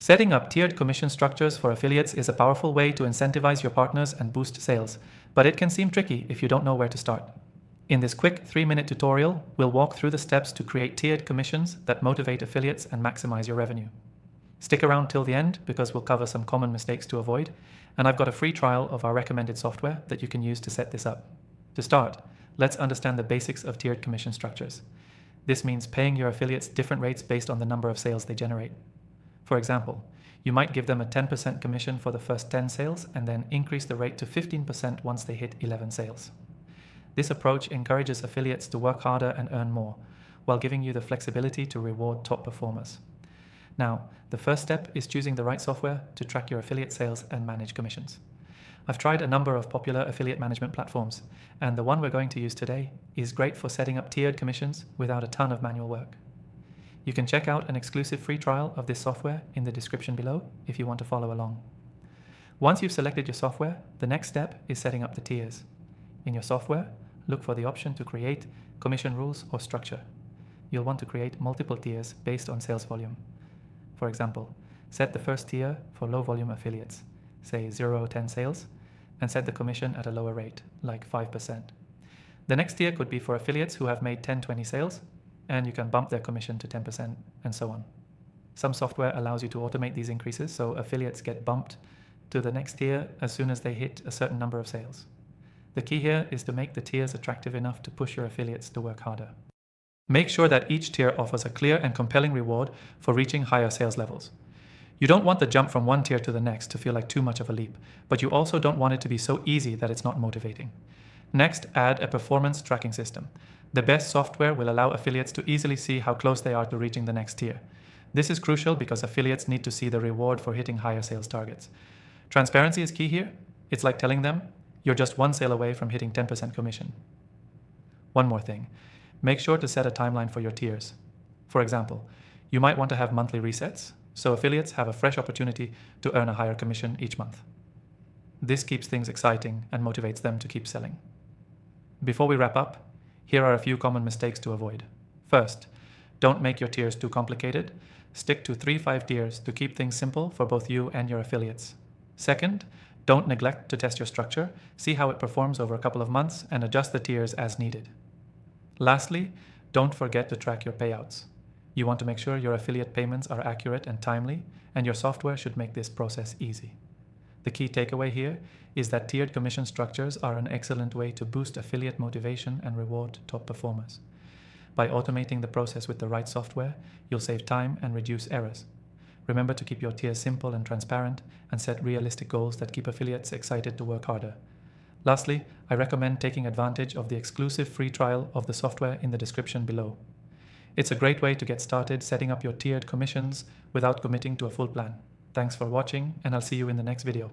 Setting up tiered commission structures for affiliates is a powerful way to incentivize your partners and boost sales, but it can seem tricky if you don't know where to start. In this quick 3-minute tutorial, we'll walk through the steps to create tiered commissions that motivate affiliates and maximize your revenue. Stick around till the end because we'll cover some common mistakes to avoid, and I've got a free trial of our recommended software that you can use to set this up. To start, let's understand the basics of tiered commission structures. This means paying your affiliates different rates based on the number of sales they generate. For example, you might give them a 10% commission for the first 10 sales and then increase the rate to 15% once they hit 11 sales. This approach encourages affiliates to work harder and earn more, while giving you the flexibility to reward top performers. Now, the first step is choosing the right software to track your affiliate sales and manage commissions. I've tried a number of popular affiliate management platforms, and the one we're going to use today is great for setting up tiered commissions without a ton of manual work. You can check out an exclusive free trial of this software in the description below if you want to follow along. Once you've selected your software, the next step is setting up the tiers. In your software, look for the option to create commission rules or structure. You'll want to create multiple tiers based on sales volume. For example, set the first tier for low volume affiliates, say 0-10 sales, and set the commission at a lower rate, like 5%. The next tier could be for affiliates who have made 10-20 sales, and you can bump their commission to 10%, and so on. Some software allows you to automate these increases, so affiliates get bumped to the next tier as soon as they hit a certain number of sales. The key here is to make the tiers attractive enough to push your affiliates to work harder. Make sure that each tier offers a clear and compelling reward for reaching higher sales levels. You don't want the jump from one tier to the next to feel like too much of a leap, but you also don't want it to be so easy that it's not motivating. Next, add a performance tracking system. The best software will allow affiliates to easily see how close they are to reaching the next tier. This is crucial because affiliates need to see the reward for hitting higher sales targets. Transparency is key here. It's like telling them, you're just one sale away from hitting 10% commission. One more thing, make sure to set a timeline for your tiers. For example, you might want to have monthly resets, so affiliates have a fresh opportunity to earn a higher commission each month. This keeps things exciting and motivates them to keep selling. Before we wrap up, here are a few common mistakes to avoid. First, don't make your tiers too complicated. Stick to 3-5 tiers to keep things simple for both you and your affiliates. Second, don't neglect to test your structure, see how it performs over a couple of months, and adjust the tiers as needed. Lastly, don't forget to track your payouts. You want to make sure your affiliate payments are accurate and timely, and your software should make this process easy. The key takeaway here is that tiered commission structures are an excellent way to boost affiliate motivation and reward top performers. By automating the process with the right software, you'll save time and reduce errors. Remember to keep your tiers simple and transparent, and set realistic goals that keep affiliates excited to work harder. Lastly, I recommend taking advantage of the exclusive free trial of the software in the description below. It's a great way to get started setting up your tiered commissions without committing to a full plan. Thanks for watching, and I'll see you in the next video.